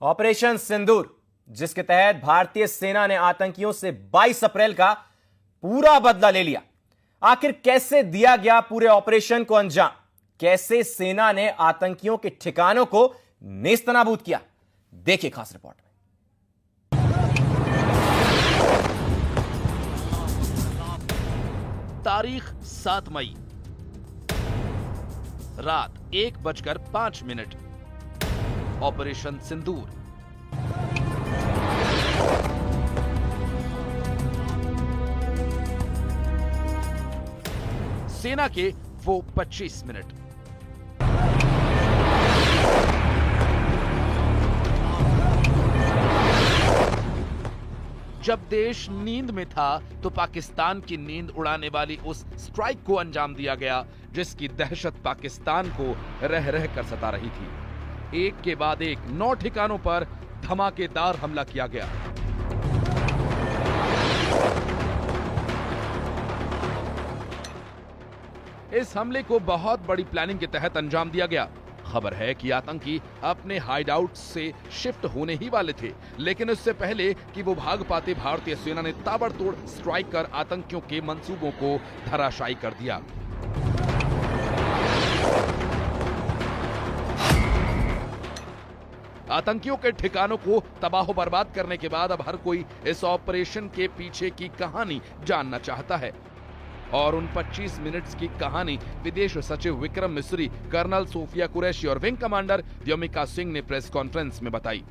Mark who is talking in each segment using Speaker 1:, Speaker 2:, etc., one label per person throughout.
Speaker 1: Operation सिंदूर, जिसके तहत भारतीय सेना ने आतंकियों से 22 अप्रैल का पूरा बदला ले लिया। आखिर कैसे दिया गया पूरे ऑपरेशन को अंजाम? कैसे सेना ने आतंकियों के ठिकानों को नेस्तनाबूद किया? देखिए खास रिपोर्ट में।
Speaker 2: तारीख 7 मई, रात 1:05। ऑपरेशन सिंदूर। सेना के वो 25 मिनट। जब देश नींद में था तो पाकिस्तान की नींद उड़ाने वाली उस स्ट्राइक को अंजाम दिया गया जिसकी दहशत पाकिस्तान को रह रह कर सता रही थी। एक के बाद एक 9 ठिकानों पर धमाकेदार हमला किया गया। इस हमले को बहुत बड़ी प्लानिंग के तहत अंजाम दिया गया। खबर है कि आतंकी अपने हाइडआउट से शिफ्ट होने ही वाले थे, लेकिन उससे पहले कि वो भाग पाते भारतीय सेना ने ताबड़तोड़ स्ट्राइक कर आतंकियों के मंसूबों को धराशायी कर दिया। आतंकियों के ठिकानों को तबाह बर्बाद करने के बाद अब हर कोई इस ऑपरेशन के पीछे की कहानी जानना चाहता है। और उन 25 मिनट्स की कहानी विदेश सचिव विक्रम मिस्री, कर्नल सोफिया कुरैशी और विंग कमांडर व्योमिका सिंह ने प्रेस कॉन्फ्रेंस में बताई।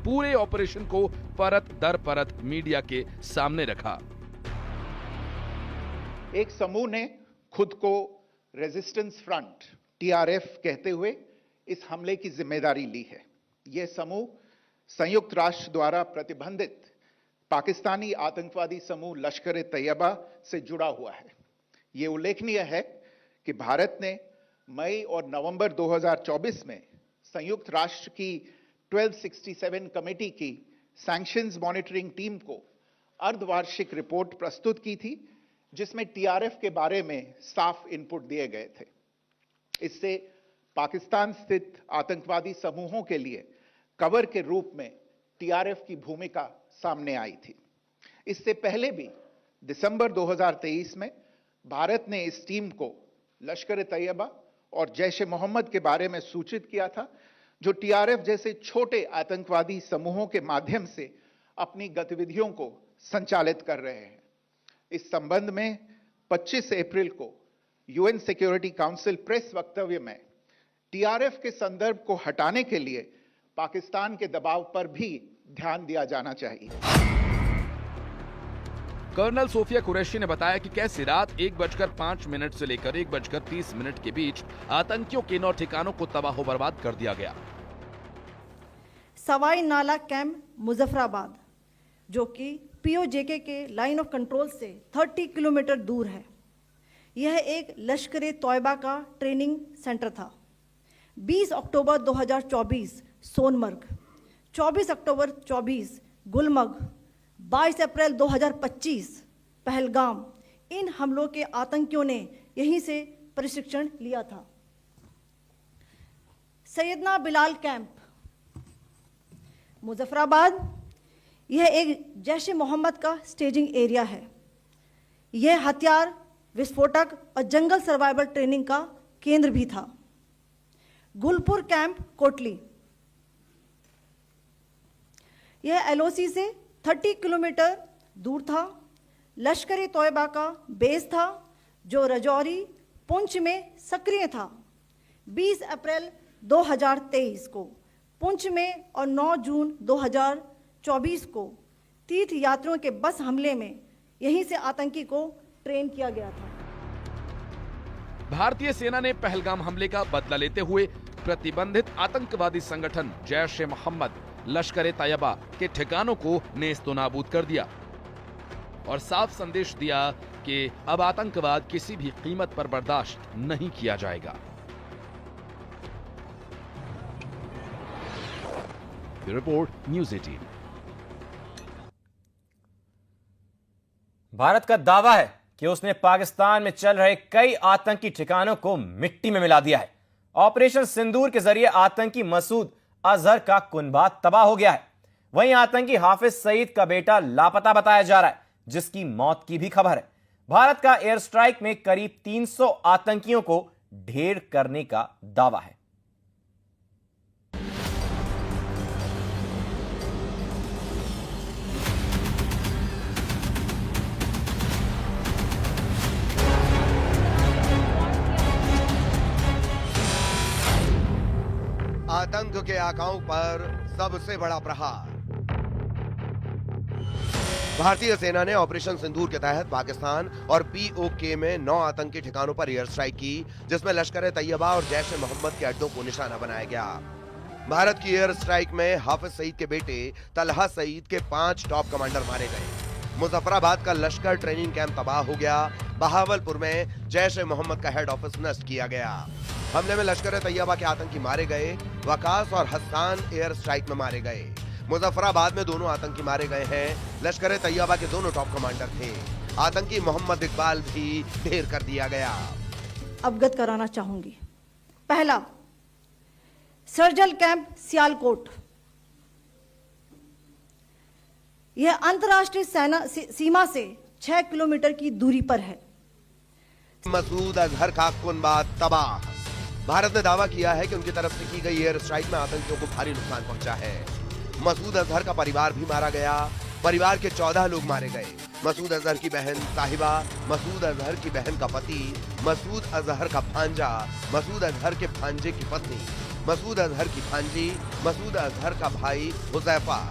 Speaker 2: पूरे ऑपरेशन को परत दर परत मीडिया के सामने रखा।
Speaker 3: एक समूह ने खुद को रेजिस्टेंस फ्रंट टीआरएफ कहते हुए इस हमले की जिम्मेदारी ली है। यह समूह संयुक्त राष्ट्र द्वारा प्रतिबंधित पाकिस्तानी आतंकवादी समूह लश्कर ए तैयबा से जुड़ा हुआ है। ये उल्लेखनीय है कि भारत ने मई और नवंबर 2024 में संयुक्त राष्ट्र की 1267 कमेटी की सैंक्शंस मॉनिटरिंग टीम को अर्धवार्षिक रिपोर्ट प्रस्तुत की थी, जिसमें टीआरएफ के बारे में साफ इनपुट दिए गए थे। इससे पाकिस्तान स्थित आतंकवादी समूहों के लिए कवर के रूप में टीआरएफ की भूमिका सामने आई थी। इससे पहले भी दिसंबर 2023 में भारत ने इस टीम को लश्कर ए तैयबा और जैश ए मोहम्मद के बारे में सूचित किया था, जो टीआरएफ जैसे छोटे आतंकवादी समूहों के माध्यम से अपनी गतिविधियों को संचालित कर रहे हैं। इस संबंध में 25 अप्रैल को यूएन सिक्योरिटी काउंसिल प्रेस वक्तव्य में टीआरएफ के संदर्भ को हटाने के लिए पाकिस्तान के दबाव पर भी ध्यान दिया जाना चाहिए।
Speaker 2: कर्नल सोफिया कुरैशी ने बताया कि कैसे रात 1:05 से लेकर 1:30 के बीच आतंकियों के 9 ठिकानों को तबाह बर्बाद कर दिया गया।
Speaker 4: सवाई नाला कैंप मुजफ्फराबाद, जो कि पीओजेके के लाइन ऑफ कंट्रोल से 30 किलोमीटर दूर है, यह एक लश्कर ए तौयबा का ट्रेनिंग सेंटर था। 20 अक्टूबर 2024 सोनमर्ग, 24 अक्टूबर 24 गुलमर्ग, 22 अप्रैल 2025 पहलगाम, इन हमलों के आतंकियों ने यहीं से प्रशिक्षण लिया था। सैयदना बिलाल कैंप मुजफ्फराबाद, यह एक जैश ए मोहम्मद का स्टेजिंग एरिया है। यह हथियार, विस्फोटक और जंगल सर्वाइवल ट्रेनिंग का केंद्र भी था। गुलपुर कैंप कोटली, यह एलओसी से 30 किलोमीटर दूर था। लश्कर ए तौयबा का बेस था, जो रजौरी, पुंछ में सक्रिय था। 20 अप्रैल 2023 को पुंछ में और 9 जून 2024 को तीर्थ यात्रियों के बस हमले में यहीं से आतंकी को ट्रेन किया गया था।
Speaker 2: भारतीय सेना ने पहलगाम हमले का बदला लेते हुए प्रतिबंधित आतंकवादी संगठन जैश ए मोहम्मद, लश्कर ए तैयबा के ठिकानों को नेस्तनाबूद कर दिया और साफ संदेश दिया कि अब आतंकवाद किसी भी कीमत पर बर्दाश्त नहीं किया जाएगा। Report news 18।
Speaker 1: भारत का दावा है कि उसने पाकिस्तान में चल रहे कई आतंकी ठिकानों को मिट्टी में मिला दिया है। ऑपरेशन सिंदूर के जरिए आतंकी मसूद अजहर का कुनबा तबाह हो गया है। वहीं आतंकी हाफिज सईद का बेटा लापता बताया जा रहा है, जिसकी मौत की भी खबर है। भारत का एयर स्ट्राइक में करीब 300 आतंकियों को ढेर करने का दावा है।
Speaker 5: आतंक के आकाओं पर सबसे बड़ा प्रहार। भारतीय सेना ने ऑपरेशन सिंदूर के तहत पाकिस्तान और पीओके में 9 आतंकी ठिकानों पर एयर स्ट्राइक की, जिसमें लश्कर ए तैयबा और जैश ए मोहम्मद के अड्डों को निशाना बनाया गया। भारत की एयर स्ट्राइक में हाफिज सईद के बेटे तलहा सईद के 5 टॉप कमांडर मारे गए। मुजफ्फराबाद का लश्कर ट्रेनिंग कैंप तबाह हो गया। बहावलपुर में जैश ए मोहम्मद का हेड ऑफिस नष्ट किया गया। हमले में लश्कर ए तैयबा के आतंकी मारे गए। वकास और हस्सान एयर स्ट्राइक में मारे गए। मुजफ्फराबाद में दोनों आतंकी मारे गए हैं। लश्कर ए तैयबा के दोनों टॉप कमांडर थे। आतंकी मोहम्मद इकबाल भी ढेर कर दिया गया।
Speaker 4: अवगत कराना चाहूंगी। पहला, सर्जल कैंप सियालकोट, यह अंतर्राष्ट्रीय सीमा से 6 किलोमीटर की दूरी पर है।
Speaker 5: मसूद अजहर का कुनबा तबाह। भारत ने दावा किया है कि उनकी तरफ से की गई एयर स्ट्राइक में आतंकियों को भारी नुकसान पहुंचा है। मसूद अजहर का परिवार भी मारा गया। परिवार के 14 लोग मारे गए। मसूद अजहर की बहन साहिबा, मसूद अजहर की बहन का पति, मसूद अजहर का भांजा, मसूद अजहर के भांजे की पत्नी, मसूद अजहर की भांजी, मसूद अजहर का भाई हुजैफा,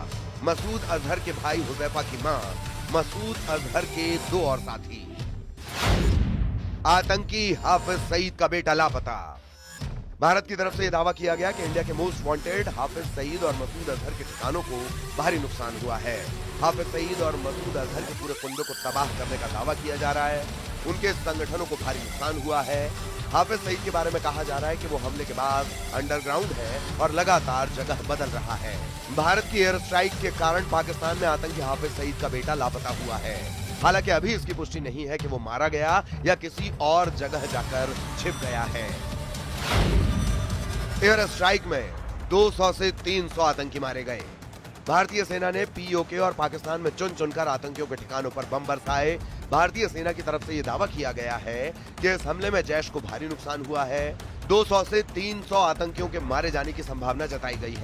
Speaker 5: मसूद अजहर के भाई हुजैफा की मां, मसूद अजहर के 2 और साथी। आतंकी हाफिज सईद का बेटा लापता। भारत की तरफ से यह दावा किया गया कि इंडिया के मोस्ट वांटेड हाफिज सईद और मसूद अजहर के ठिकानों को भारी नुकसान हुआ है। हाफिज सईद और मसूद अजहर के पूरे कुंबे को तबाह करने का दावा किया जा रहा है। उनके संगठनों को भारी नुकसान हुआ है। हाफिज सईद के बारे में कहा जा रहा है कि वो हमले के बाद अंडरग्राउंड है और लगातार जगह बदल रहा है। भारत की एयर स्ट्राइक के कारण पाकिस्तान में आतंकी हाफिज सईद का बेटा लापता हुआ है। हालांकि अभी इसकी पुष्टि नहीं है कि वो मारा गया या किसी और जगह जाकर छिप गया है। एयर स्ट्राइक में 200 से 300 आतंकी मारे गए। भारतीय सेना ने पीओके और पाकिस्तान में चुन चुनकर आतंकियों के ठिकानों पर बम बरसाए। भारतीय सेना की तरफ से यह दावा किया गया है कि इस हमले में जैश को भारी नुकसान हुआ है। 200 से 300 आतंकियों के मारे जाने की संभावना जताई गई है।